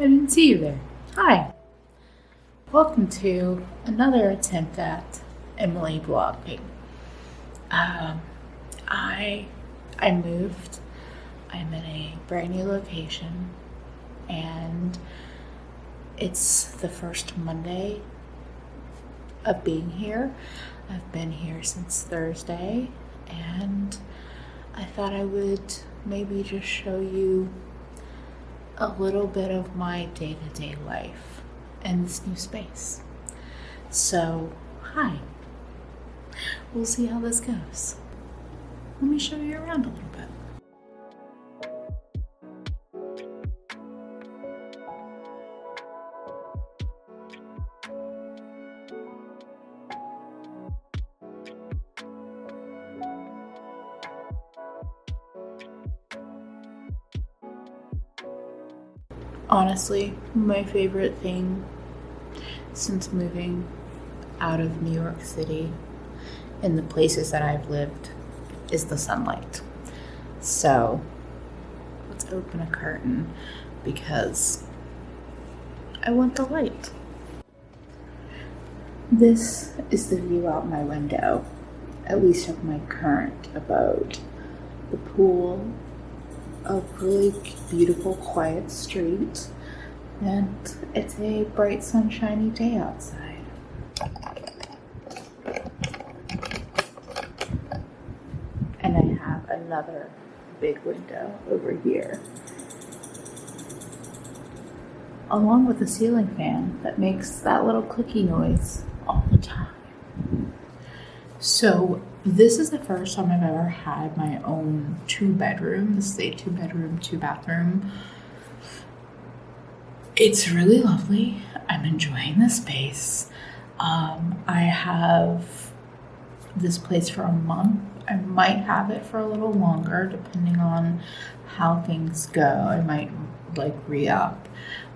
didn't see you there. Hi. Welcome to another attempt at Emily blogging. I moved. I'm in a brand new location, and it's the first Monday of being here. I've been here since Thursday, and I thought I would maybe just show you a little bit of my day-to-day life in this new space. So, hi. We'll see how this goes. Let me show you around a little bit. Honestly, my favorite thing since moving out of New York City in the places that I've lived is the sunlight. So let's open a curtain because I want the light. This is the view out my window, at least of my current abode. The pool, a really beautiful, quiet street, and it's a bright, sunshiny day outside. And I have another big window over here, along with a ceiling fan that makes that little clicky noise all the time. So this is the first time I've ever had my own 2-bedroom. This is a 2-bedroom, 2-bathroom. It's really lovely. I'm enjoying the space. I have this place for a month. I might have it for a little longer, depending on how things go. I might re-up.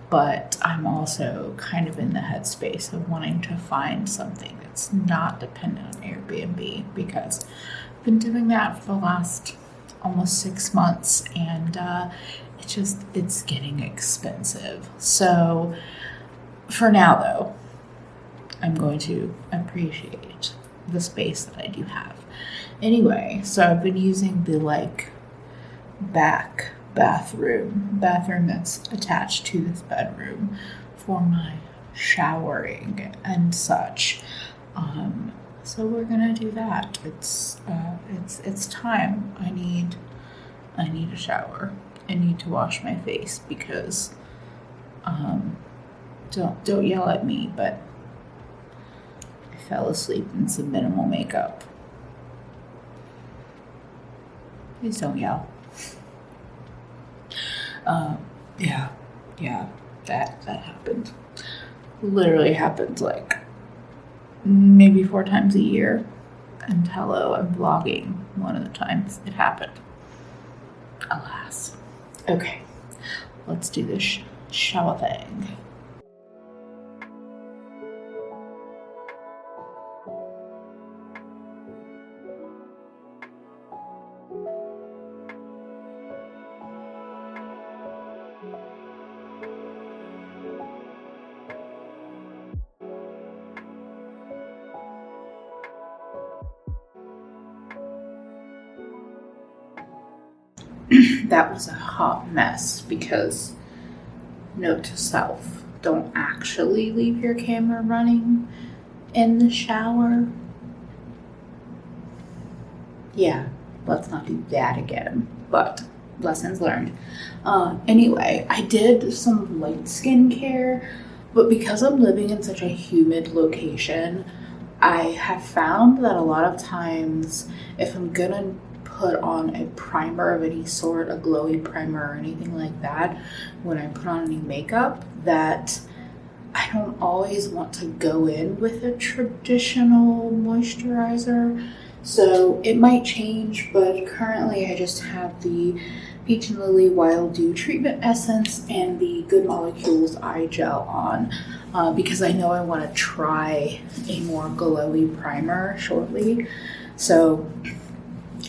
But I'm also kind of in the headspace of wanting to find something that's not dependent on Airbnb, because I've been doing that for the last almost 6 months, and it's getting expensive. So for now, though, I'm going to appreciate the space that I do have. Anyway, so I've been using the back bathroom that's attached to this bedroom for my showering and such. So we're gonna do that. It's time. I need a shower. I need to wash my face because don't yell at me, but I fell asleep in some minimal makeup. Please don't yell. Yeah, that happened. Literally happens maybe 4 times a year. And hello, I'm vlogging one of the times it happened. Alas. Okay, let's do this shower thing. That was a hot mess because, note to self, don't actually leave your camera running in the shower. Yeah, let's not do that again, but lessons learned. Anyway, I did some light skincare, but because I'm living in such a humid location, I have found that a lot of times if I'm gonna put on a primer of any sort, a glowy primer or anything like that, when I put on any makeup, that I don't always want to go in with a traditional moisturizer. So it might change, but currently I just have the Peach and Lily Wild Dew Treatment Essence and the Good Molecules Eye Gel on because I know I want to try a more glowy primer shortly. So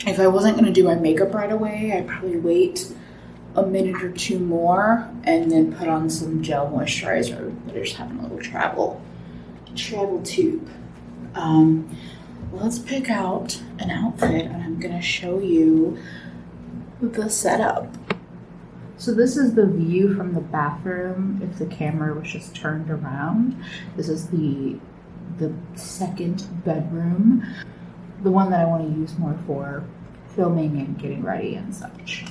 if I wasn't going to do my makeup right away, I'd probably wait a minute or two more and then put on some gel moisturizer. They're just having a little travel tube. Let's pick out an outfit and I'm gonna show you the setup. So this is the view from the bathroom if the camera was just turned around. This is the second bedroom, the one that I want to use more for filming and getting ready and such.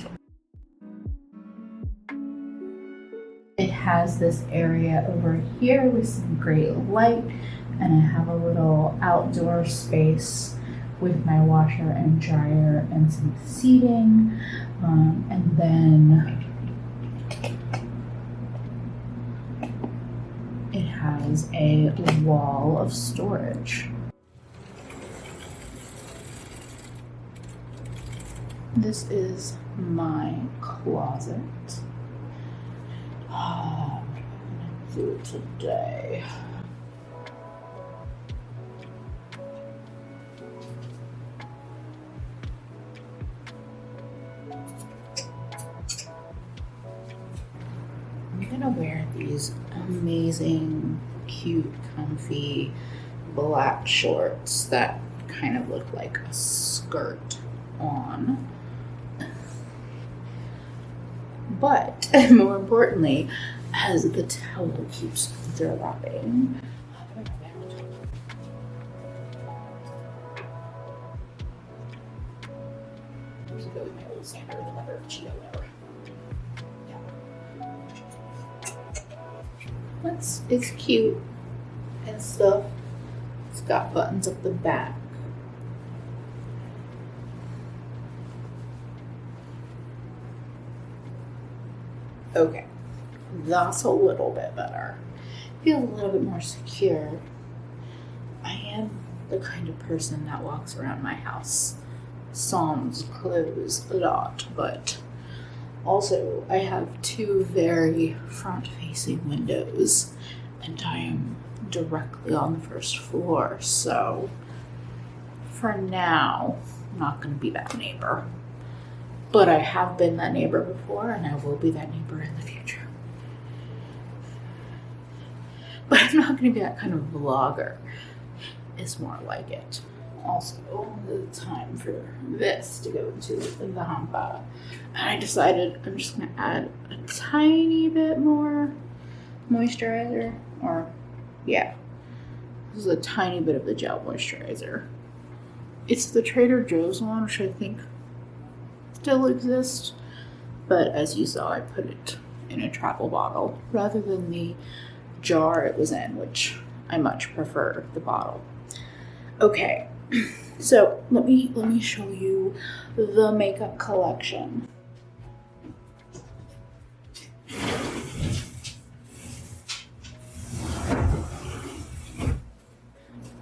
It has this area over here with some great light, and I have a little outdoor space with my washer and dryer and some seating, and then it has a wall of storage. This is my closet. Oh, what am I gonna do today? I'm gonna wear these amazing, cute, comfy black shorts that kind of look like a skirt on. But more importantly, as the towel keeps dropping, I'm just go with my old standard, the leather Cheeto, whatever. It's cute and stuff. It's got buttons up the back. Okay, that's a little bit better. Feel a little bit more secure. I am the kind of person that walks around my house sans clothes a lot, but also I have two very front-facing windows and I am directly on the first floor, so for now, I'm not going to be that neighbor. But I have been that neighbor before, and I will be that neighbor in the future. But I'm not going to be that kind of vlogger. It's more like it. Also, the time for this to go into the hampa. And I decided I'm just going to add a tiny bit more moisturizer. Or, yeah. This is a tiny bit of the gel moisturizer. It's the Trader Joe's one, which I think still exist, but as you saw, I put it in a travel bottle rather than the jar it was in, which I much prefer the bottle. Okay, so let me show you the makeup collection.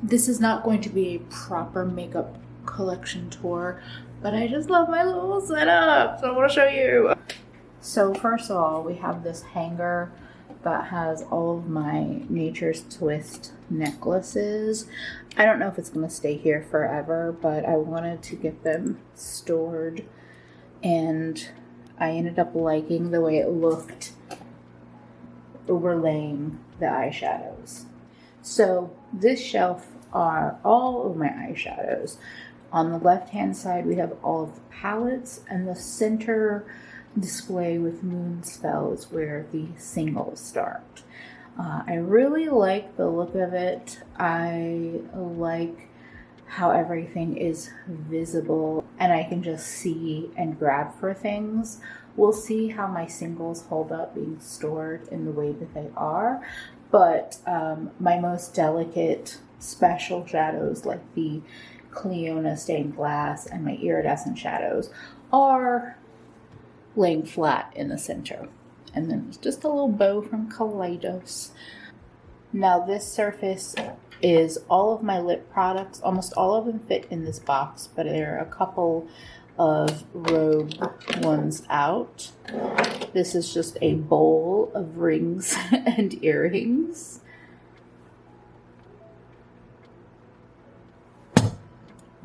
This is not going to be a proper makeup collection tour, but I just love my little setup, so I want to show you. So first of all, we have this hanger that has all of my Nature's Twist necklaces. I don't know if it's going to stay here forever, but I wanted to get them stored, and I ended up liking the way it looked overlaying the eyeshadows. So this shelf are all of my eyeshadows. On the left-hand side, we have all of the palettes, and the center display with Moonspell is where the singles start. I really like the look of it. I like how everything is visible, and I can just see and grab for things. We'll see how my singles hold up being stored in the way that they are, but my most delicate special shadows, like the Cleona stained glass and my iridescent shadows, are laying flat in the center. And then there's just a little bow from Kaleidos. Now this surface is all of my lip products. Almost all of them fit in this box, but there are a couple of rogue ones out. This is just a bowl of rings and earrings.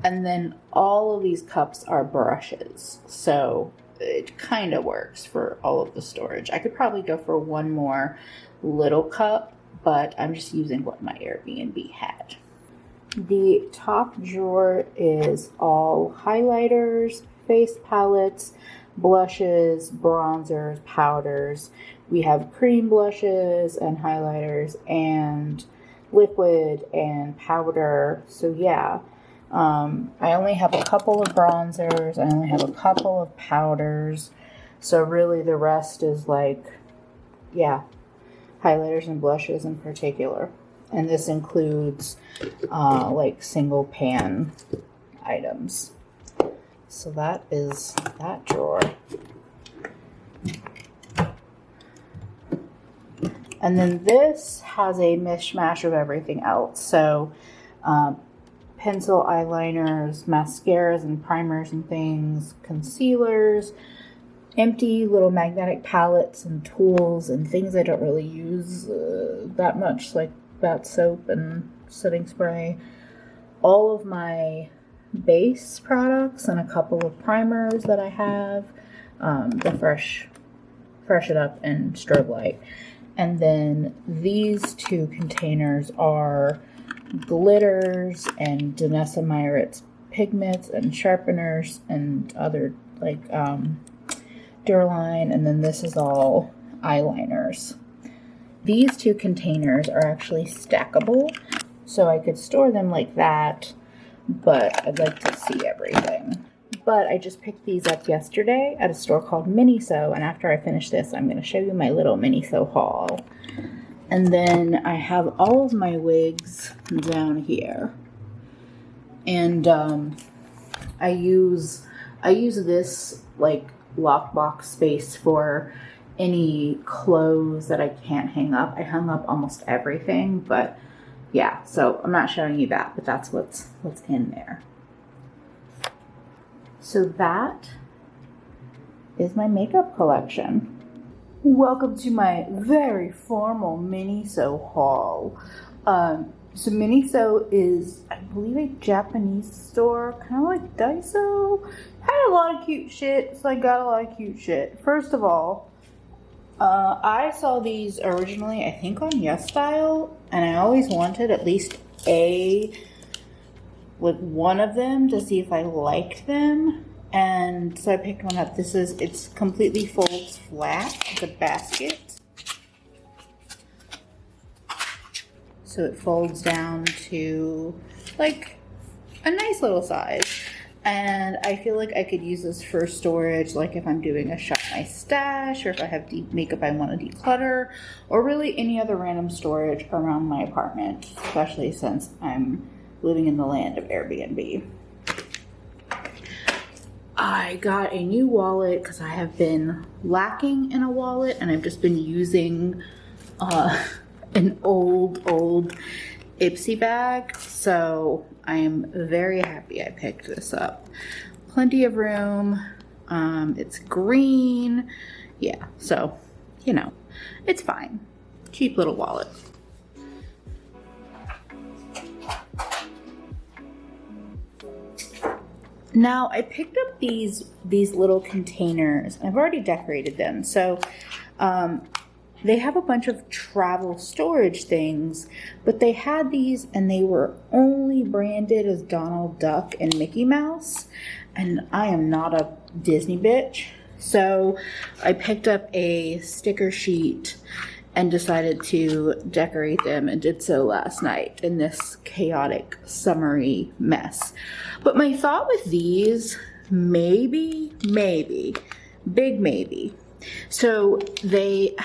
And then all of these cups are brushes. So it kind of works for all of the storage. I could probably go for one more little cup, but I'm just using what my Airbnb had. The top drawer is all highlighters, face palettes, blushes, bronzers, powders. We have cream blushes and highlighters and liquid and powder. So yeah, I only have a couple of bronzers. I only have a couple of powders. So really the rest is like, yeah, highlighters and blushes in particular. And this includes like single pan items. So that is that drawer. And then this has a mishmash of everything else. So pencil, eyeliners, mascaras and primers and things, concealers, empty little magnetic palettes and tools and things I don't really use that much, like bath soap and setting spray. All of my base products and a couple of primers that I have, the Fresh It Up and Strobe Light. And then these two containers are glitters and Danessa Meyerowitz pigments and sharpeners and other like Duraline. And then this is all eyeliners. These two containers are actually stackable, so I could store them like that, but I'd like to see everything. But I just picked these up yesterday at a store called Miniso, and after I finish this, I'm going to show you my little Miniso haul. And then I have all of my wigs down here. And I use this like lockbox space for any clothes that I can't hang up. I hung up almost everything, but yeah, so I'm not showing you that, but that's what's in there. So that is my makeup collection. Welcome to my very formal Miniso haul. So Miniso is, I believe, a Japanese store, kind of like Daiso. Had a lot of cute shit, so I got a lot of cute shit. First of all, I saw these originally, I think, on YesStyle, and I always wanted at least one of them to see if I liked them, and so I picked one up. It's completely folds flat. It's a basket, so it folds down to like a nice little size. And I feel like I could use this for storage, like if I'm doing a shop my stash, or if I have deep makeup I want to declutter, or really any other random storage around my apartment, especially since I'm living in the land of Airbnb. I got a new wallet because I have been lacking in a wallet, and I've just been using an old Ipsy bag, so I am very happy I picked this up. Plenty of room. It's green. Yeah, so, you know, it's fine. Cheap little wallet. Now, I picked up these little containers. I've already decorated them. So, they have a bunch of travel storage things, but they had these and they were only branded as Donald Duck and Mickey Mouse. And I am not a Disney bitch. So I picked up a sticker sheet and decided to decorate them, and did so last night in this chaotic summery mess. But my thought with these, maybe, big maybe. So they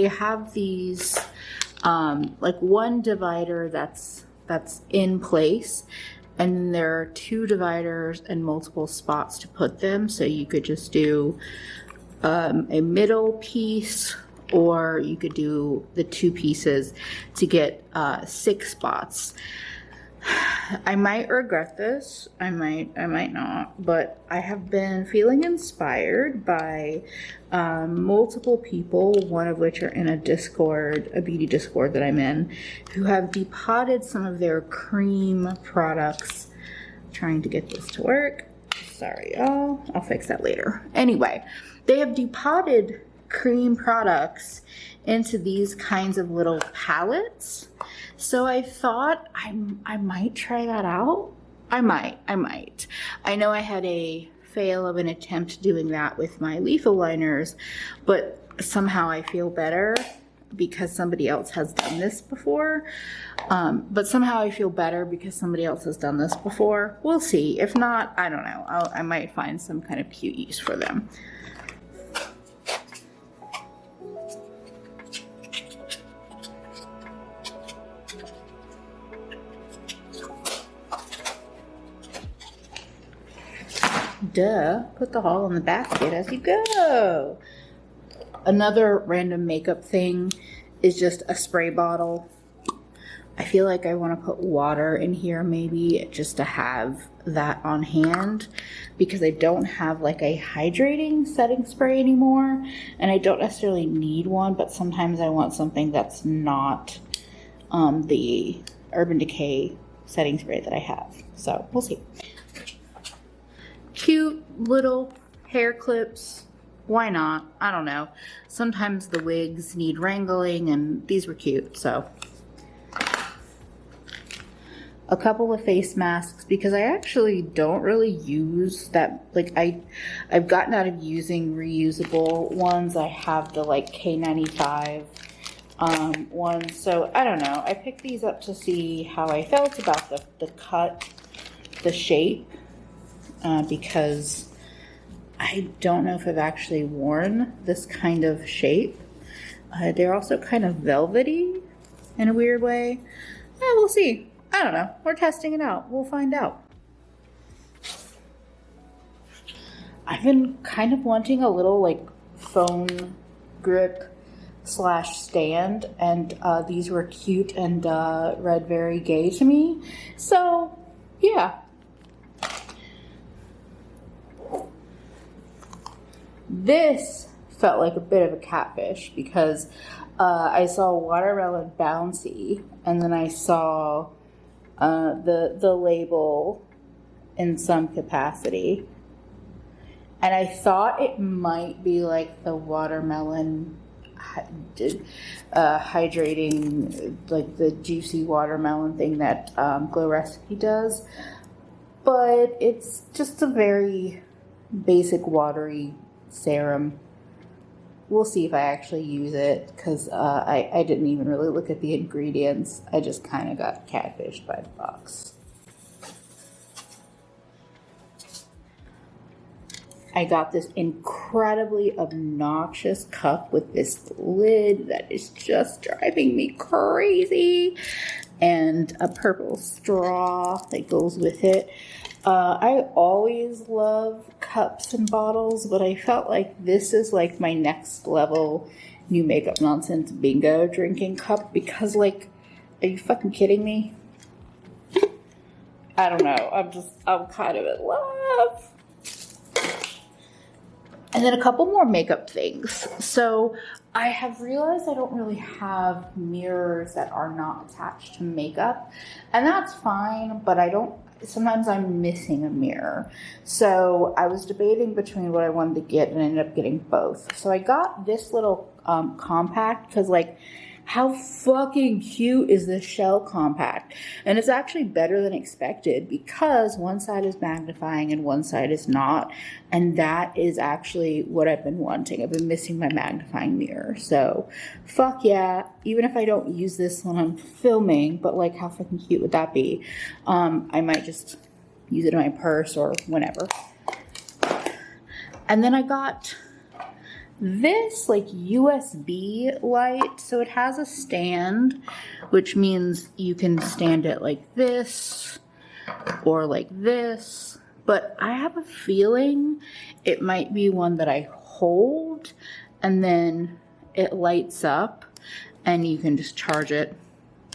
have these like one divider that's in place, and then there are two dividers and multiple spots to put them. So you could just do a middle piece, or you could do the two pieces to get 6 spots. I might regret this. I might not, but I have been feeling inspired by multiple people, one of which are in a Discord, a beauty Discord that I'm in, who have depotted some of their cream products. I'm trying to get this to work. Sorry, y'all. I'll fix that later. Anyway, they have depotted cream products into these kinds of little palettes. So I thought I might try that out. I might. I know I had a fail of an attempt doing that with my lethal liners, but somehow I feel better because somebody else has done this before. But somehow I feel better because somebody else has done this before. We'll see. If not, I don't know. I might find some kind of cute use for them. Duh, put the haul in the basket as you go. Another random makeup thing is just a spray bottle. I feel like I want to put water in here maybe just to have that on hand because I don't have like a hydrating setting spray anymore, and I don't necessarily need one, but sometimes I want something that's not the Urban Decay setting spray that I have. So we'll see. Cute little hair clips. Why not? I don't know. Sometimes the wigs need wrangling, and these were cute, so. A couple of face masks because I actually don't really use that. Like I've gotten out of using reusable ones. I have the like K95 ones. So I don't know. I picked these up to see how I felt about the cut, the shape, because I don't know if I've actually worn this kind of shape. They're also kind of velvety in a weird way. We'll see. I don't know. We're testing it out. We'll find out. I've been kind of wanting a little like phone grip / stand, and these were cute and read very gay to me. So yeah. This felt like a bit of a catfish because I saw watermelon bouncy, and then I saw the label in some capacity, and I thought it might be like the watermelon hydrating, like the juicy watermelon thing that Glow Recipe does, but it's just a very basic watery serum. We'll see if I actually use it because I didn't even really look at the ingredients. I just kind of got catfished by the box. I got this incredibly obnoxious cup with this lid that is just driving me crazy, and a purple straw that goes with it. I always love cups and bottles, but I felt like this is like my next level new makeup nonsense bingo drinking cup because, like, are you fucking kidding me? I don't know. I'm kind of in love. And then a couple more makeup things. So I have realized I don't really have mirrors that are not attached to makeup, and that's fine, but sometimes I'm missing a mirror. So I was debating between what I wanted to get and I ended up getting both. So I got this little compact because, like, how fucking cute is this shell compact? And it's actually better than expected because one side is magnifying and one side is not. And that is actually what I've been wanting. I've been missing my magnifying mirror. So fuck yeah. Even if I don't use this when I'm filming, but like how fucking cute would that be? I might just use it in my purse or whenever. And then I got this like USB light. So it has a stand, which means you can stand it like this or like this. But I have a feeling it might be one that I hold and then it lights up and you can just charge it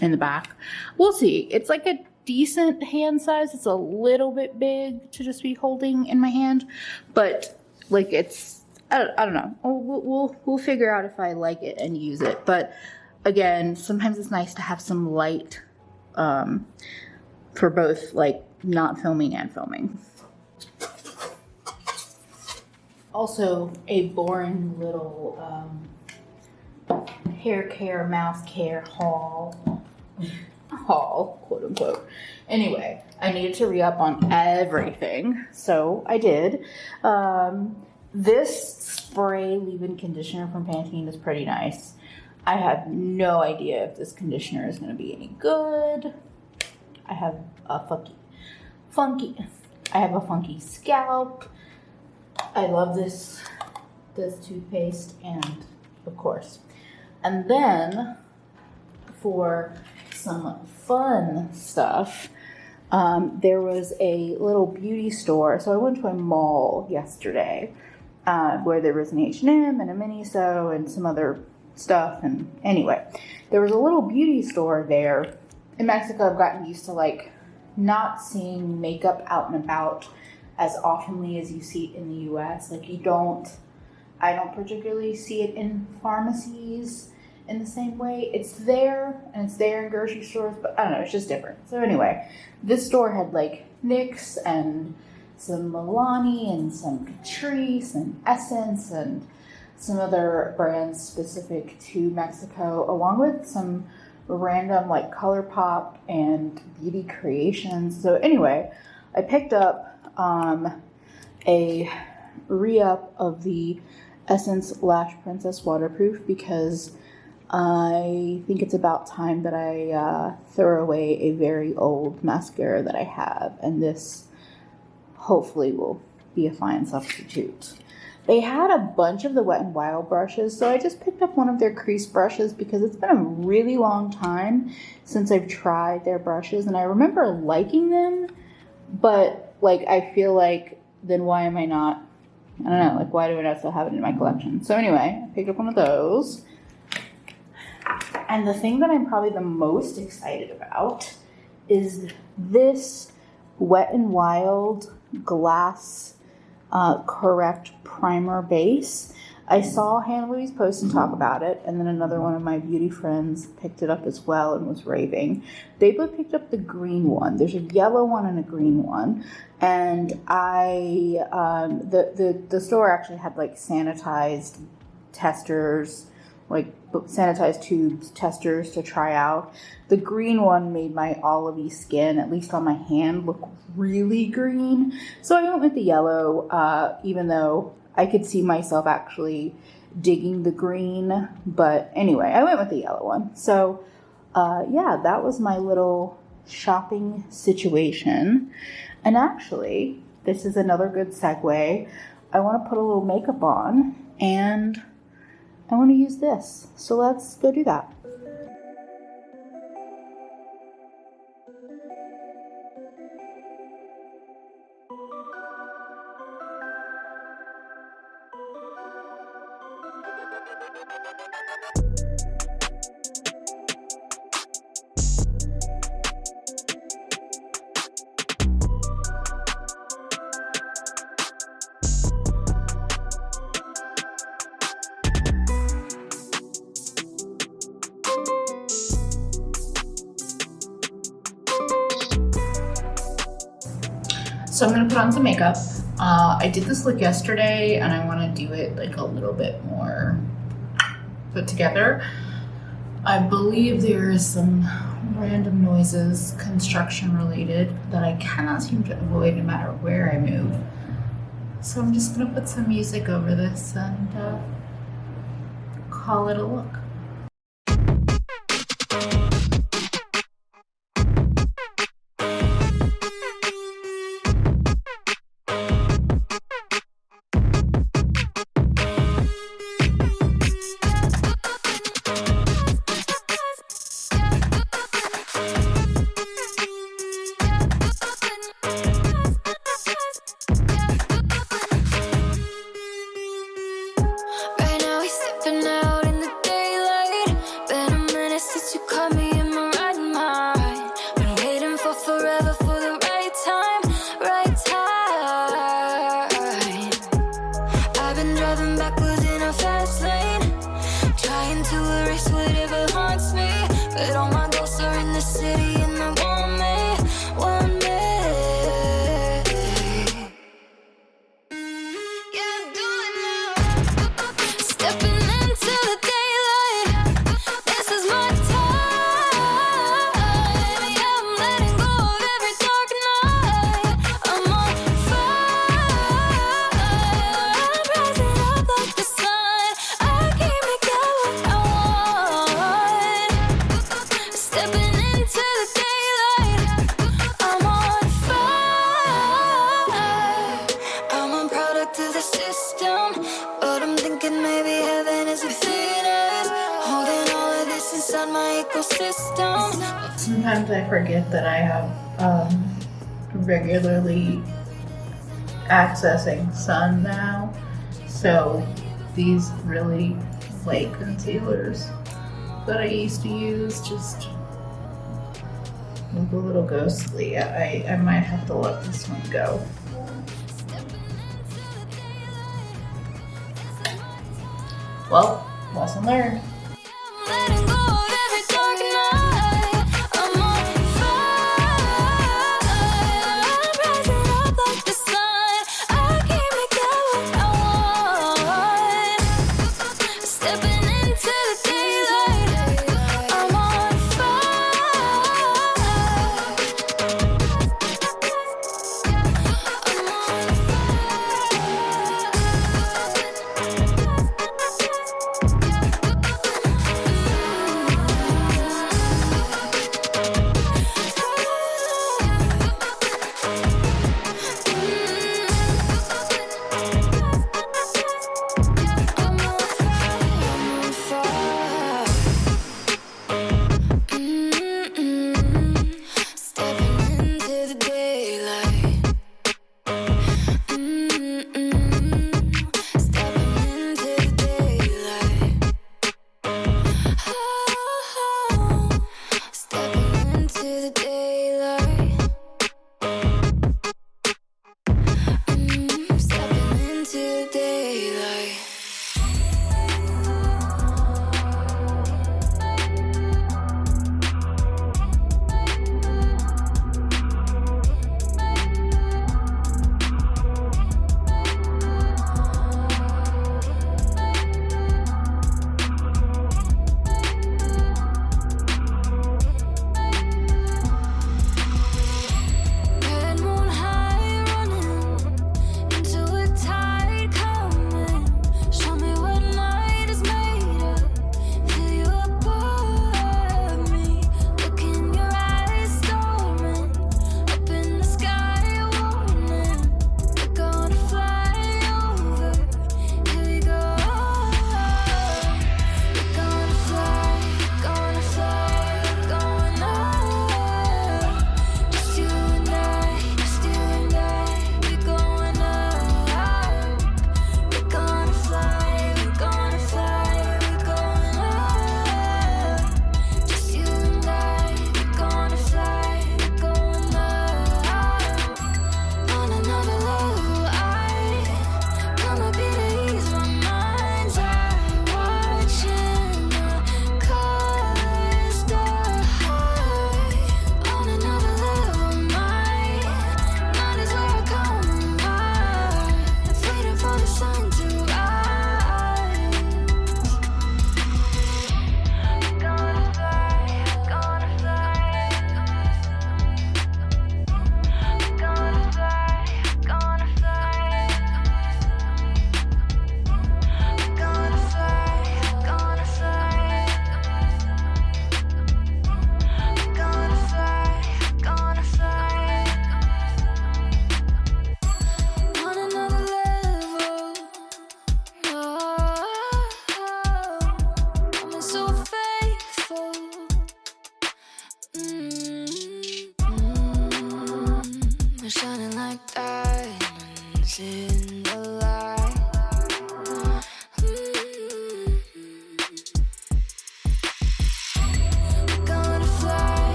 in the back. We'll see. It's like a decent hand size. It's a little bit big to just be holding in my hand, but like I don't know. We'll figure out if I like it and use it. But again, sometimes it's nice to have some light for both like not filming and filming. Also, a boring little hair care, mouse care haul, quote unquote. Anyway, I needed to re-up on everything, so I did. This spray leave-in conditioner from Pantene is pretty nice. I have no idea if this conditioner is going to be any good. I have a funky scalp. I love this toothpaste, and of course. And then for some fun stuff, there was a little beauty store. So I went to a mall yesterday where there was an H&M and a Miniso and some other stuff. And anyway, there was a little beauty store there. In Mexico, I've gotten used to like not seeing makeup out and about as oftenly as you see it in the US. Like I don't particularly see it in pharmacies in the same way. It's there, and it's there in grocery stores, but I don't know, it's just different. So anyway, this store had like NYX and some Milani and some Catrice and Essence and some other brands specific to Mexico, along with some random like ColourPop and Beauty Creations. So anyway, I picked up a re-up of the Essence Lash Princess Waterproof because I think it's about time that I throw away a very old mascara that I have, and this hopefully will be a fine substitute. They had a bunch of the Wet n Wild brushes, so I just picked up one of their crease brushes because it's been a really long time since I've tried their brushes, and I remember liking them, but like I feel like then why am I not, I don't know, like why do I not still have it in my collection? So anyway, I picked up one of those. And the thing that I'm probably the most excited about is this Wet n Wild Glass Correct Primer Base. I saw Hannah Louise post and talk about it, and then another one of my beauty friends picked it up as well and was raving. They both picked up the green one. There's a yellow one and a green one, and the store actually had like sanitized testers, like sanitized tubes testers to try out. The green one made my olivey skin, at least on my hand, look really green. So I went with the yellow, even though I could see myself actually digging the green. But anyway, I went with the yellow one. So yeah, that was my little shopping situation. And actually, this is another good segue. I want to put a little makeup on, and I want to use this. So let's go do that. So I'm going to put on some makeup. I did this look yesterday, and I want to do it like a little bit more put together. I believe there is some random noises, construction related, that I cannot seem to avoid no matter where I move. So I'm just going to put some music over this and call it a look. Yeah, do it. my ecosystem. Sometimes I forget that I have regularly accessing sun now, so these really light concealers that I used to use just look a little ghostly. I might have to let this one go. Well, lesson learned. Letting go of every dark night. I'm on fire. I'm rising up like the sun. I can't make out what I want. Stepping into the daylight. I'm on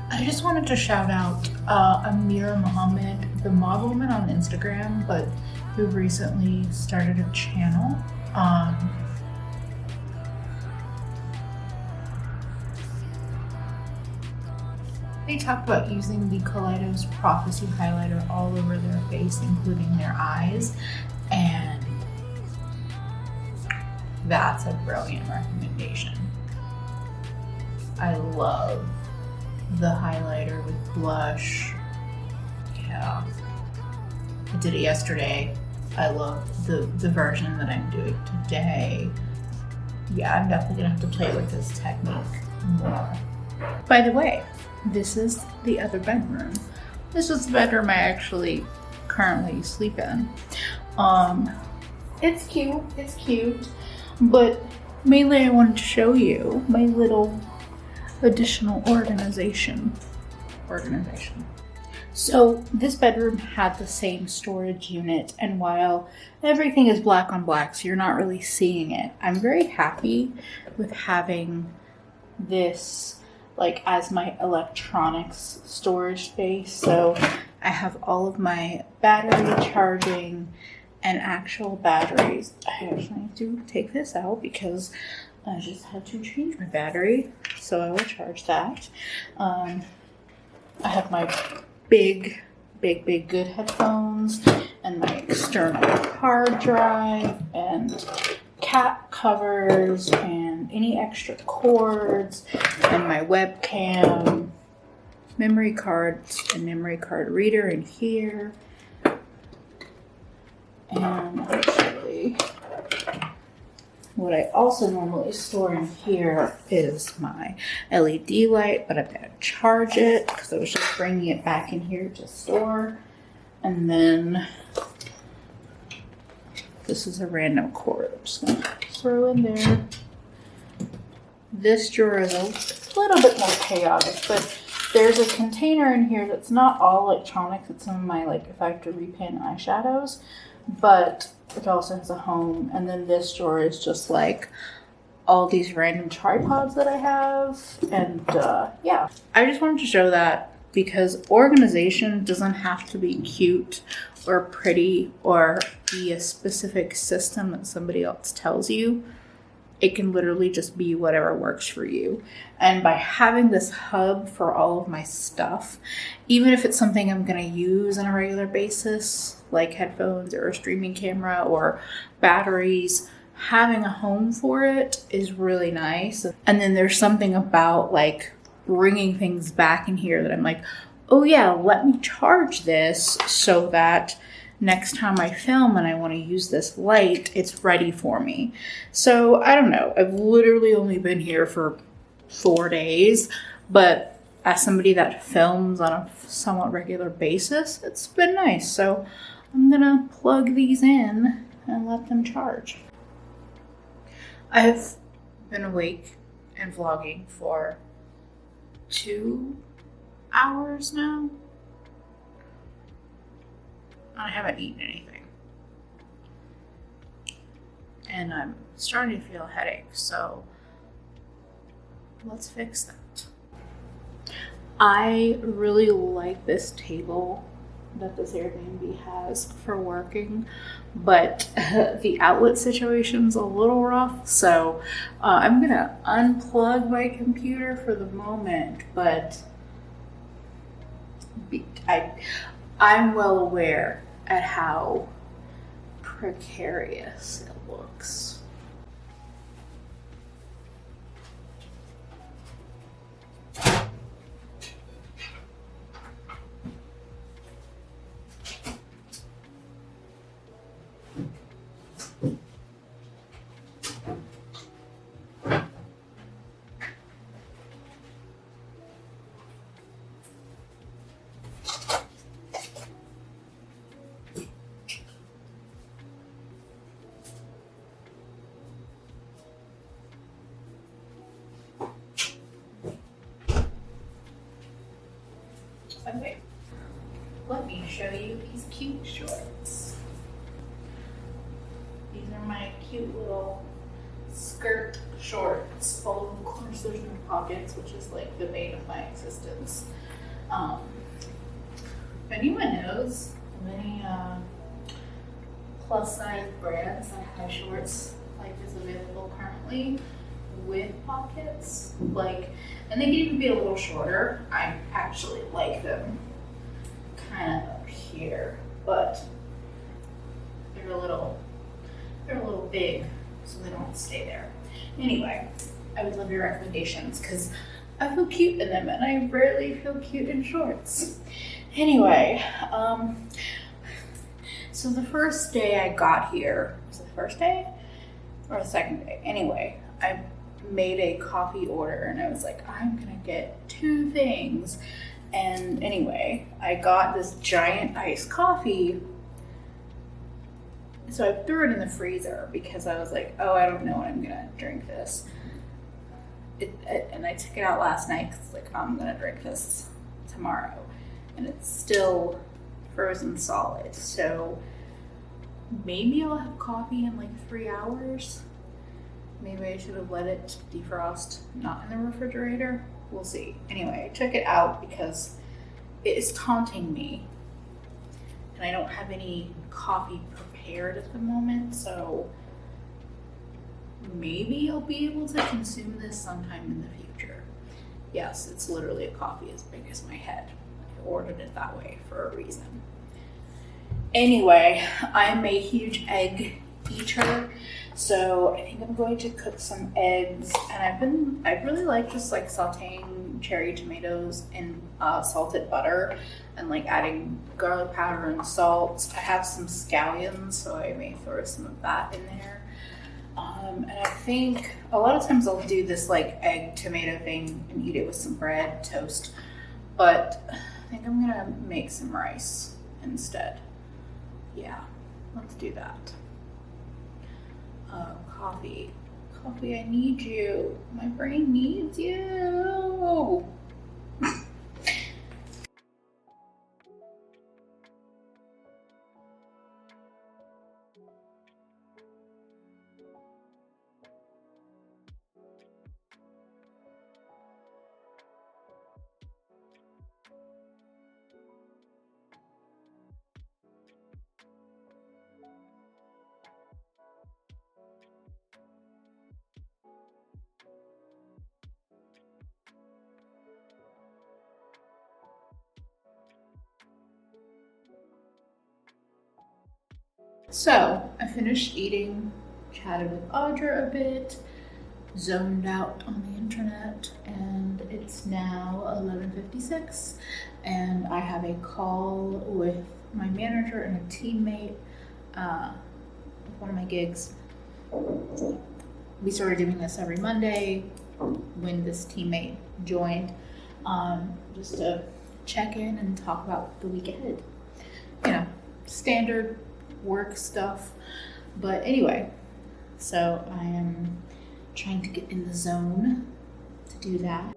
I just wanted to shout out Amira Muhammad, the model woman on Instagram, but who recently started a channel. They talk about using the Kaleidos Prophecy highlighter all over their face, including their eyes, and that's a brilliant recommendation. I love the highlighter with blush. Yeah, I did it yesterday. I love the version that I'm doing today. Yeah, I'm definitely gonna have to play with this technique more. By the way, this is the other bedroom. This is the bedroom I actually currently sleep in. It's cute, but mainly I wanted to show you my little additional organization. So this bedroom had the same storage unit, and while everything is black on black, so you're not really seeing it, I'm very happy with having this like as my electronics storage space. So I have all of my battery charging and actual batteries. I actually need to take this out because I just had to change my battery, so I will charge that. I have my big good headphones and my external hard drive and cap covers and any extra cords and my webcam, memory cards and memory card reader in here. And actually, what I also normally store in here is my LED light, but I'm going to charge it because I was just bringing it back in here to store. And then this is a random cord I'm just going to throw in there. This drawer is a little bit more chaotic, but there's a container in here that's not all electronics. It's some of my, like, if I have to repaint eyeshadows, but it also has a home. And then this drawer is just like all these random tripods that I have. And yeah, I just wanted to show that because organization doesn't have to be cute or pretty or be a specific system that somebody else tells you. It can literally just be whatever works for you. And by having this hub for all of my stuff, even if it's something I'm going to use on a regular basis, like headphones or a streaming camera or batteries, having a home for it is really nice. And then there's something about like bringing things back in here that I'm like, oh yeah, let me charge this so that next time I film and I want to use this light, it's ready for me. So I don't know. I've literally only been here for 4 days, but as somebody that films on a somewhat regular basis, it's been nice. So I'm gonna plug these in and let them charge. I've been awake and vlogging for 2 hours now. I haven't eaten anything. And I'm starting to feel a headache, so let's fix that. I really like this table that this Airbnb has for working, but the outlet situation's a little rough, so I'm gonna unplug my computer for the moment, but I'm well aware at how precarious it looks. Okay, let me show you these cute shorts. These are my cute little skirt shorts. All of them, of course, there's no pockets, which is like the bane of my existence. If anyone knows of any plus size brands that have shorts like this available currently with pockets, like, and they can even be a little shorter. I actually like them kind of up here, but they're a little big, so they don't stay there. Anyway, I would love your recommendations because I feel cute in them and I rarely feel cute in shorts. Anyway, so the first day I got here, was it the first day or the second day? Anyway, I made a coffee order and I was like, I'm gonna get 2 things. And anyway, I got this giant iced coffee So I threw it in the freezer because I was like, oh, I don't know when I'm gonna drink this. And I took it out last night because like, I'm gonna drink this tomorrow. And it's still frozen solid. So maybe I'll have coffee in like 3 hours. Maybe I should have let it defrost, not in the refrigerator. We'll see. Anyway, I took it out because it is taunting me. And I don't have any coffee prepared at the moment, so maybe I'll be able to consume this sometime in the future. Yes, it's literally a coffee as big as my head. I ordered it that way for a reason. Anyway, I'm a huge egg eater, so I think I'm going to cook some eggs. And I really like just like sauteing cherry tomatoes in salted butter and like adding garlic powder and salt. I have some scallions, so I may throw some of that in there. And I think a lot of times I'll do this like egg tomato thing and eat it with some bread, toast. But I think I'm gonna make some rice instead. Yeah, let's do that. Coffee. Coffee, I need you. My brain needs you. So I finished eating, chatted with Audra a bit, zoned out on the internet, and it's now 11:56, and I have a call with my manager and a teammate with one of my gigs. We started doing this every Monday when this teammate joined, just to check in and talk about the week ahead. You know, standard work stuff. But anyway, so I am trying to get in the zone to do that.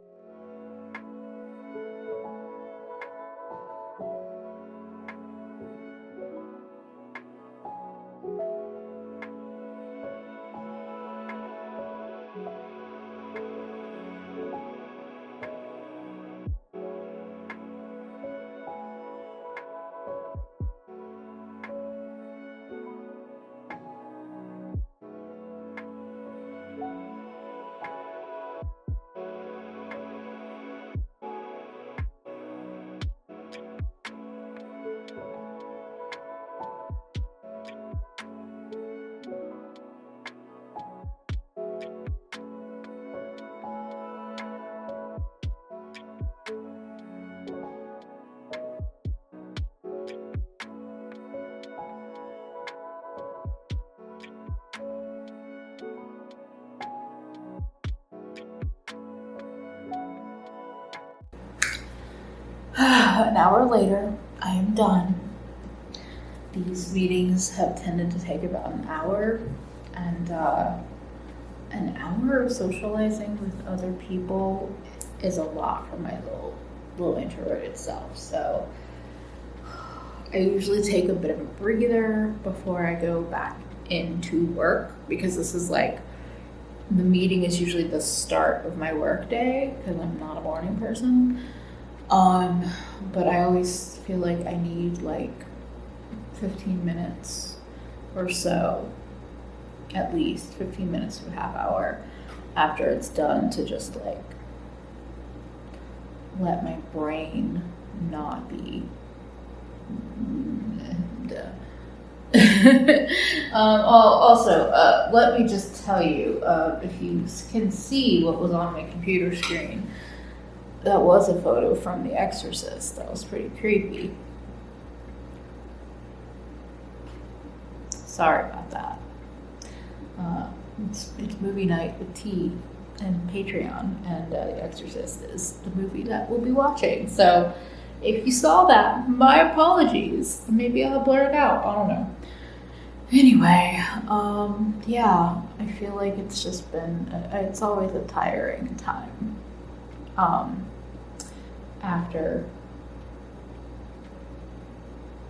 An hour later, I am done. These meetings have tended to take about an hour, and an hour of socializing with other people is a lot for my little introverted self. So I usually take a bit of a breather before I go back into work, because this is like, the meeting is usually the start of my work day because I'm not a morning person. But I always feel like I need like 15 minutes or so, at least 15 minutes to a half hour after it's done, to just like let my brain not be also, let me just tell you, if you can see what was on my computer screen, that was a photo from The Exorcist. That was pretty creepy. Sorry about that. It's movie night with T and Patreon, and The Exorcist is the movie that we'll be watching. So if you saw that, my apologies. Maybe I'll blur it out. I don't know. Anyway, yeah, I feel like it's just been, it's always a tiring time, after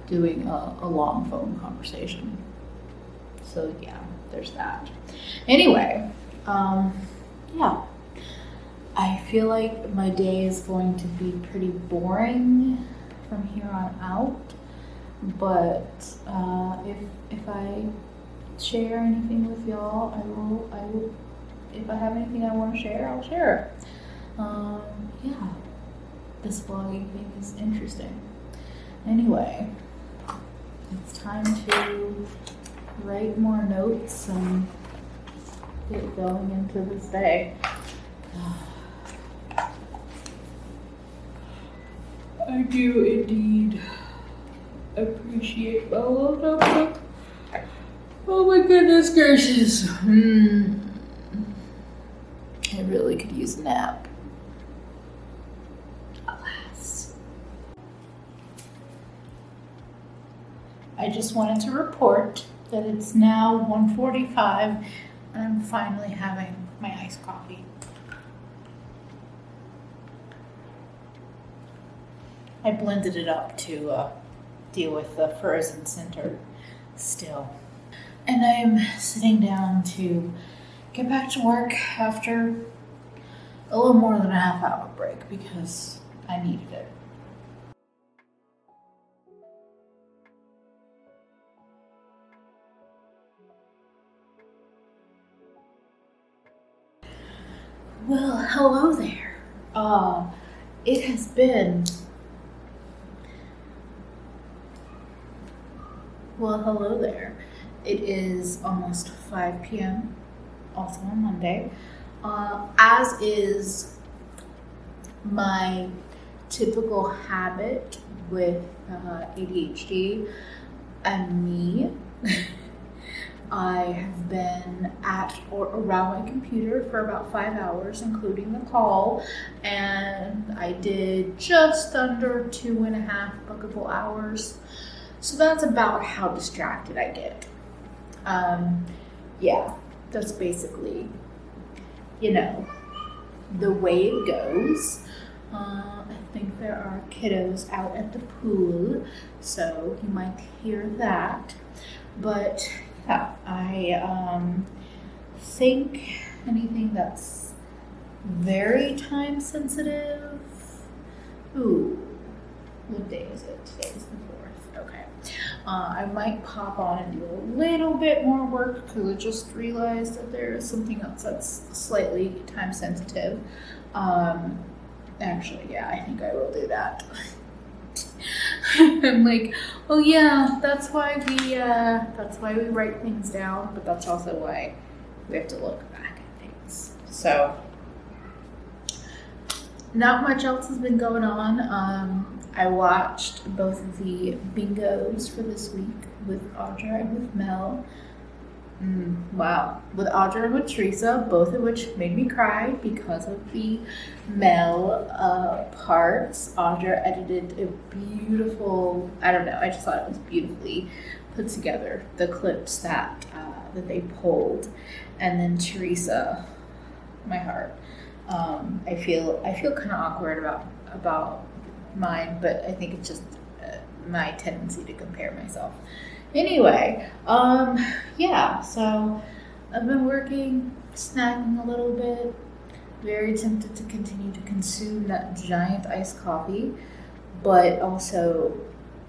doing a long phone conversation. So yeah, there's that. Anyway, yeah, I feel like my day is going to be pretty boring from here on out. But if I share anything with y'all, I will. If I have anything I want to share, I'll share it. Yeah, this vlogging thing is interesting. Anyway, it's time to write more notes and get going into this day. I do indeed appreciate my little notebook. Oh my goodness gracious. I really could use a nap. Alas. I just wanted to report that it's now 1:45 and I'm finally having my iced coffee. I blended it up to deal with the frozen center still. And I'm sitting down to get back to work after a little more than a half-hour break because I needed it. Well, hello there. It has been... Well, hello there. It is almost 5 p.m., also on Monday. As is my typical habit with ADHD and me, I have been at or around my computer for about 5 hours, including the call, and I did just under 2.5 bookable hours. So that's about how distracted I get. Yeah, that's basically, the way it goes. I think there are kiddos out at the pool, so you might hear that. But yeah, I think anything that's very time sensitive. Ooh, what day is it? Today is the 4th. Okay. I might pop on and do a little bit more work because I just realized that there is something else that's slightly time sensitive. Actually, yeah, I think I will do that. I'm like, oh yeah, that's why we write things down, but that's also why we have to look back at things. So, not much else has been going on. I watched both of the bingos for this week with Audra and with Mel. Wow. With Audra and with Teresa, both of which made me cry because of the Mel parts. Audra edited a beautiful, I don't know, I just thought it was beautifully put together, the clips that they pulled. And then Teresa, my heart. I feel kind of awkward about mine, but I think it's just my tendency to compare myself. Anyway, yeah, so I've been working, snacking a little bit, very tempted to continue to consume that giant iced coffee, but also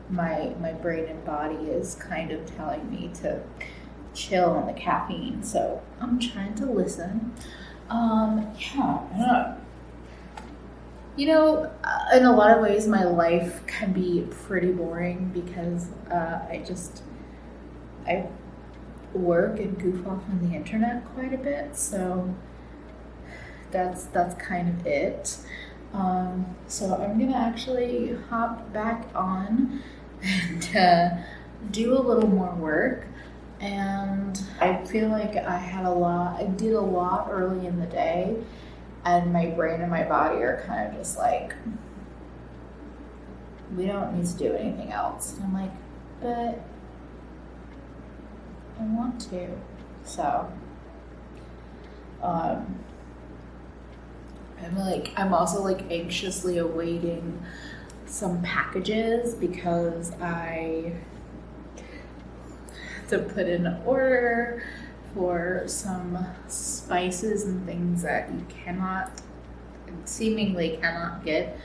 my brain and body is kind of telling me to chill on the caffeine, so I'm trying to listen. Yeah, I don't know. In a lot of ways, my life can be pretty boring because I work and goof off on the internet quite a bit, so that's kind of it. So I'm gonna actually hop back on and do a little more work. And I feel like I did a lot early in the day, and my brain and my body are kind of just like, we don't need to do anything else. And I'm like, but I want to. So, I'm also like anxiously awaiting some packages because I have to put in an order for some spices and things that you seemingly cannot get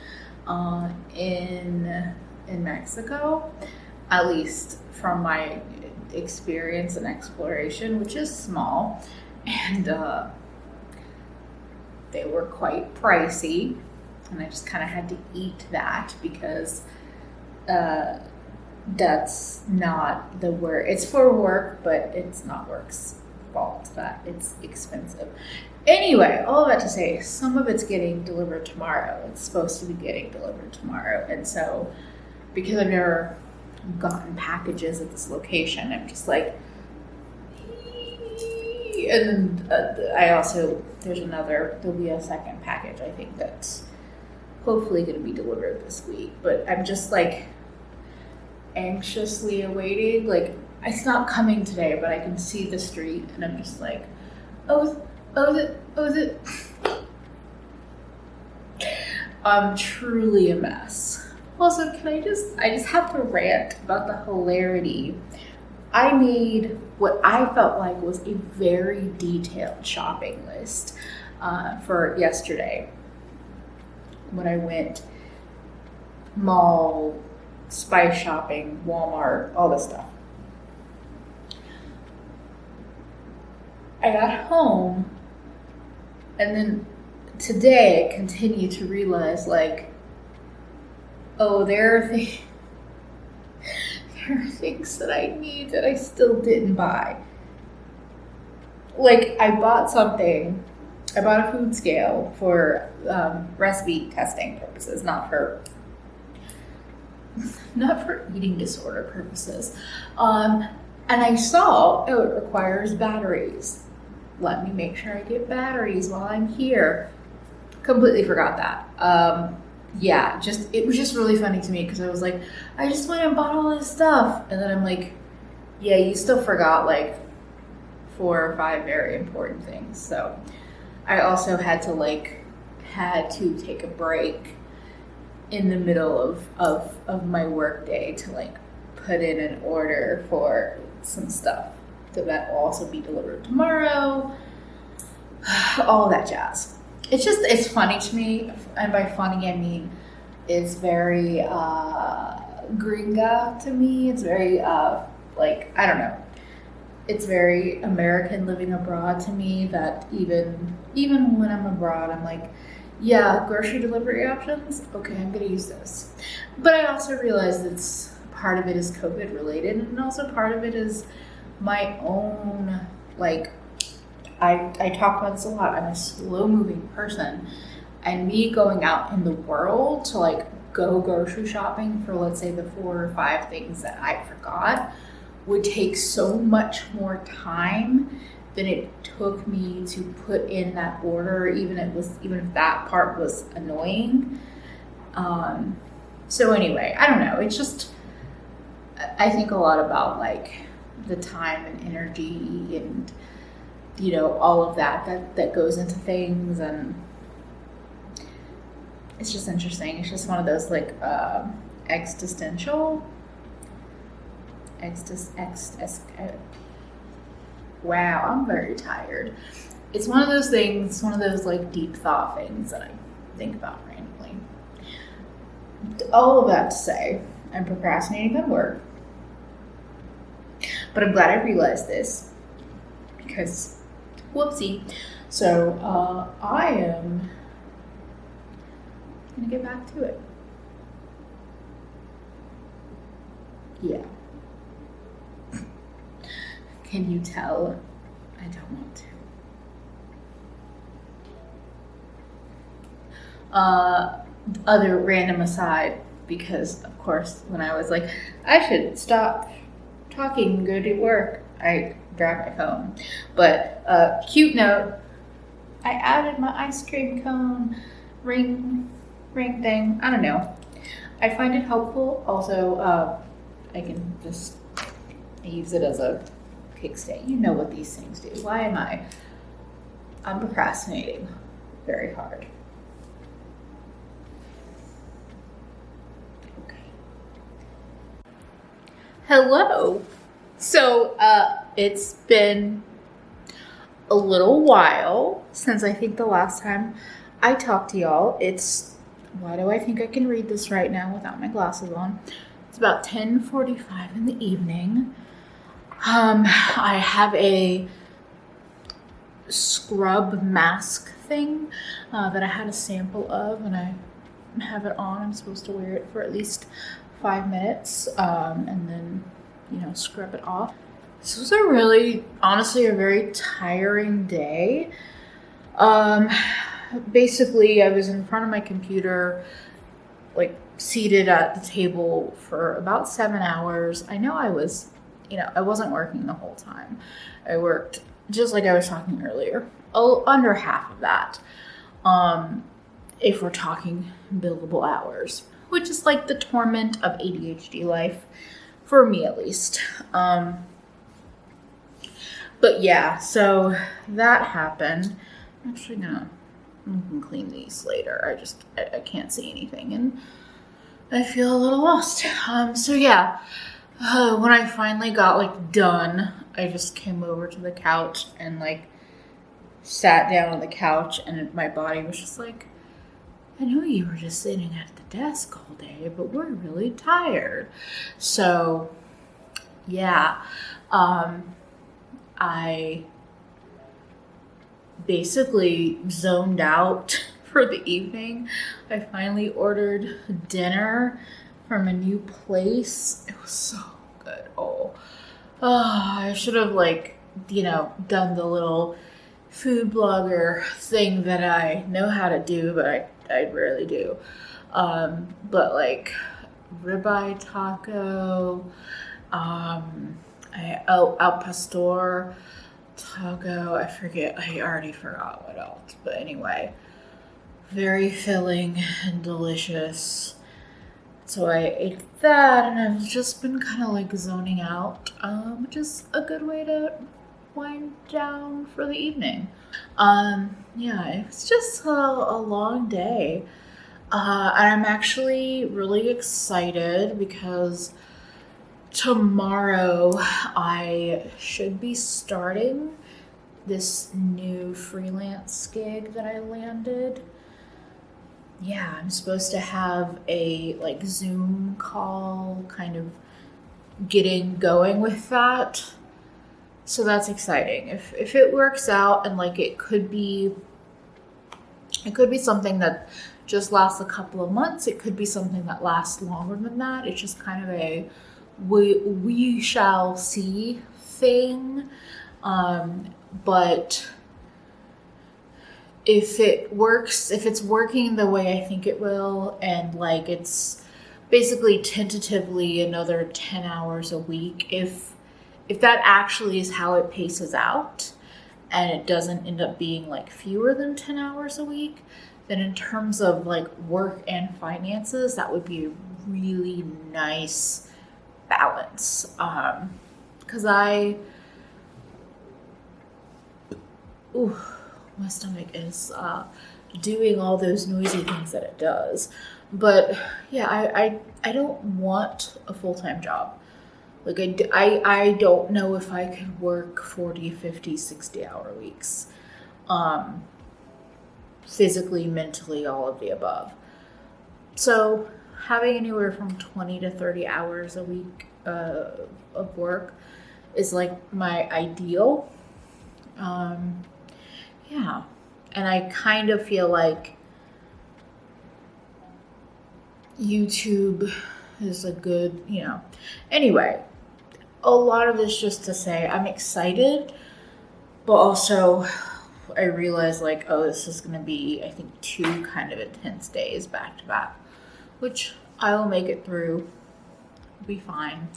in Mexico, at least from my experience and exploration, which is small, and they were quite pricey, and I just kind of had to eat that because that's not the work. It's for work, but it's not work's fault that it's expensive. Anyway, all of that to say, some of it's getting delivered tomorrow. It's supposed to be getting delivered tomorrow. And so, because I've never gotten packages at this location, I'm just like, and then there'll be a second package, I think, that's hopefully going to be delivered this week. But I'm just like anxiously awaiting. Like, it's not coming today, but I can see the street, and I'm just like, oh, is it? I'm truly a mess. Also, I just have to rant about the hilarity. I made what I felt like was a very detailed shopping list for yesterday when I went mall, spice shopping, Walmart, all this stuff. I got home, and then today I continue to realize, like, oh, there are things that I need that I still didn't buy. Like, I bought a food scale for recipe testing purposes, not for eating disorder purposes. And I saw, it requires batteries. Let me make sure I get batteries while I'm here. Completely forgot that. It was just really funny to me because I was like, I just went and bought all this stuff. And then I'm like, yeah, you still forgot like 4 or 5 very important things. So I also had to take a break in the middle of my work day to like put in an order for some stuff that will also be delivered tomorrow. All that jazz. It's funny to me, and by funny I mean it's very gringa to me. It's very I don't know. It's very American living abroad to me that even when I'm abroad, I'm like, yeah, grocery delivery options. Okay, I'm gonna use this. But I also realize that part of it is COVID related, and also part of it is my own, like, I talk about this a lot. I'm a slow moving person, and me going out in the world to like go grocery shopping for, let's say, the 4 or 5 things that I forgot would take so much more time than it took me to put in that order, even if that part was annoying. So anyway, I don't know. It's just, I think a lot about like the time and energy and, you know, all of that goes into things, and it's just interesting. It's just one of those like existential. Wow, I'm very tired. It's one of those things, one of those like deep thought things that I think about randomly. All of that to say, I'm procrastinating on work, but I'm glad I realized this because whoopsie. So I am gonna get back to it. Yeah. Can you tell I don't want to? Other random aside, because of course when I was like, I should stop talking and go do work, I grabbed my phone. But cute note, I added my ice cream cone ring thing. I don't know. I find it helpful. Also, I can just use it as a cupcakes day. You know what these things do. Why am I? I'm procrastinating very hard. Okay. Hello. So, it's been a little while since I think the last time I talked to y'all. Why do I think I can read this right now without my glasses on? It's about 10:45 in the evening. I have a scrub mask thing that I had a sample of, and I have it on. I'm supposed to wear it for at least 5 minutes, and then, scrub it off. This was honestly a very tiring day. Basically, I was in front of my computer, seated at the table for about 7 hours. I know I wasn't working the whole time. I worked, just like I was talking earlier, under half of that, if we're talking billable hours, which is like the torment of ADHD life, for me at least. But yeah, so that happened. I'm actually I can clean these later. I can't see anything, and I feel a little lost. So yeah, when I finally got done, I just came over to the couch and sat down on the couch, and my body was just like, I know you were just sitting at the desk all day, but we're really tired. So yeah, I basically zoned out for the evening. I finally ordered dinner from a new place. It was so good. I should have done the little food blogger thing that I know how to do, but I rarely do. But ribeye taco, al pastor taco, I already forgot what else, but anyway, very filling and delicious. So I ate that, and I've just been kind of zoning out, which is a good way to wind down for the evening. Yeah, it's just a long day, and I'm actually really excited because tomorrow I should be starting this new freelance gig that I landed. Yeah, I'm supposed to have a Zoom call, kind of getting going with that. So that's exciting. If it works out, and it could be something that just lasts a couple of months. It could be something that lasts longer than that. It's just kind of a we shall see thing. But if it's working the way I think it will, and it's basically tentatively another 10 hours a week, if that actually is how it paces out, and it doesn't end up being fewer than 10 hours a week, then in terms of work and finances, that would be a really nice balance. Because my stomach is doing all those noisy things that it does. But yeah, I don't want a full-time job. I don't know if I could work 40, 50, 60-hour weeks. Physically, mentally, all of the above. So having anywhere from 20 to 30 hours a week of work is my ideal. Yeah. And I kind of feel YouTube is a good, Anyway, a lot of this just to say I'm excited, but also I realized this is going to be, I think, 2 kind of intense days back to back, which I will make it through. It'll be fine.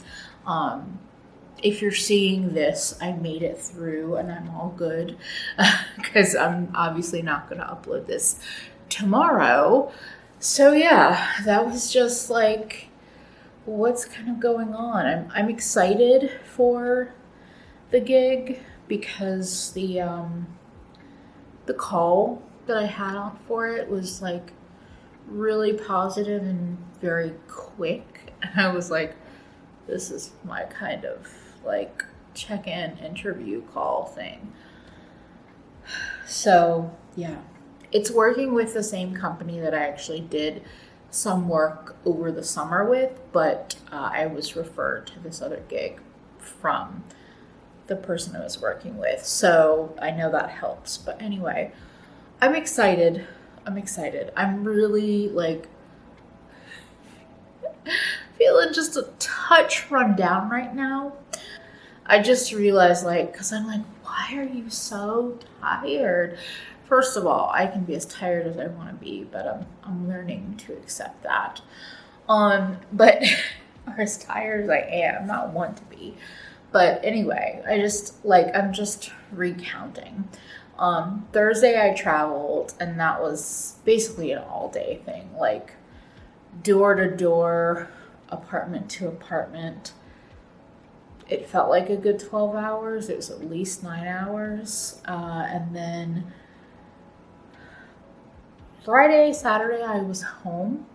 If you're seeing this, I made it through and I'm all good, because I'm obviously not going to upload this tomorrow. So yeah, that was just what's kind of going on. I'm excited for the gig because the call that I had on for it was like really positive and very quick. And I was like, this is my kind of like check-in interview call thing. So yeah, it's working with the same company that I actually did some work over the summer with, but I was referred to this other gig from the person I was working with. So I know that helps. But anyway, I'm excited. I'm really like feeling just a touch run down right now. I just realized because I'm like, why are you so tired? First of all, I can be as tired as I want to be, but I'm learning to accept that. But or as tired as I am, not want to be. But anyway, I'm just recounting. Thursday I traveled, and that was basically an all-day thing, like door to door, apartment to apartment. It felt like a good 12 hours. It was at least 9 hours. And then Friday, Saturday, I was home,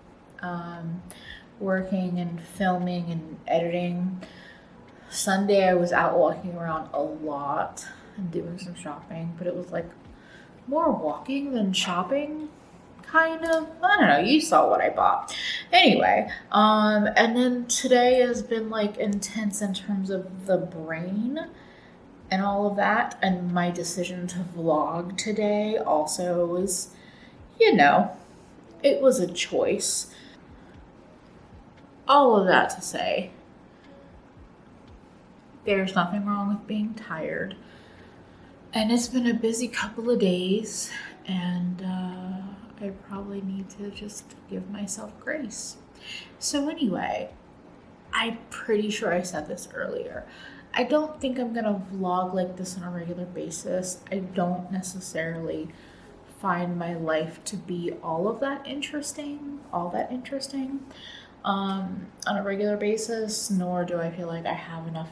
working and filming and editing. Sunday, I was out walking around a lot and doing some shopping, but it was like more walking than shopping, kind of. I don't know, you saw what I bought. Anyway, and then today has been like intense in terms of the brain and all of that, and my decision to vlog today also was, it was a choice. All of that to say, there's nothing wrong with being tired. And it's been a busy couple of days, and I probably need to just give myself grace. So anyway, I'm pretty sure I said this earlier. I don't think I'm gonna vlog like this on a regular basis. I don't necessarily find my life to be all that interesting on a regular basis, nor do I feel like I have enough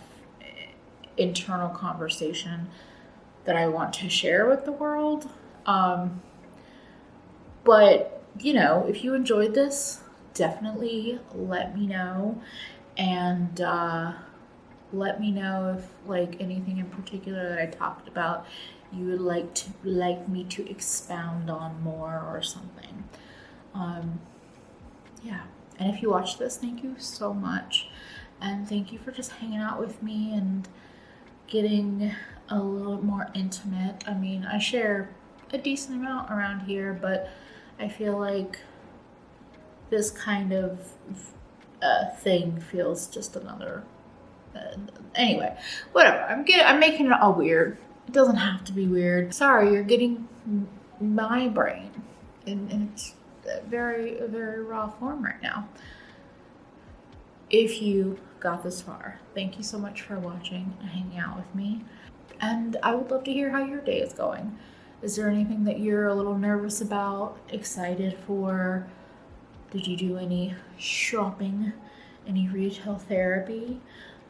internal conversation that I want to share with the world. But, if you enjoyed this, definitely let me know. And let me know if anything in particular that I talked about you would like me to expound on more or something. Yeah. And if you watch this, thank you so much. And thank you for just hanging out with me and getting a little more intimate. I mean, I share a decent amount around here, but I feel like this kind of thing feels just another. Anyway, whatever. I'm making it all weird. It doesn't have to be weird. Sorry, you're getting my brain, and it's a very raw form right now. If you got this far, thank you so much for watching and hanging out with me. And I would love to hear how your day is going. Is there anything that you're a little nervous about, excited for? Did you do any shopping, any retail therapy?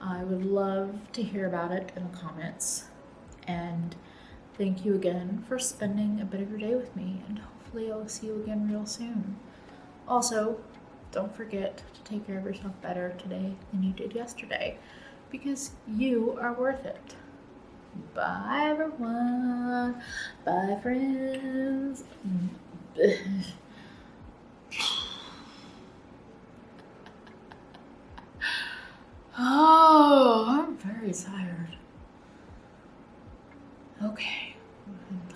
I would love to hear about it in the comments. And thank you again for spending a bit of your day with me, and hopefully I'll see you again real soon. Also, don't forget to take care of yourself better today than you did yesterday, because you are worth it. Bye everyone. Bye friends. Oh, I'm very tired. Okay,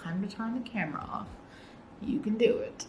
time to turn the camera off. You can do it.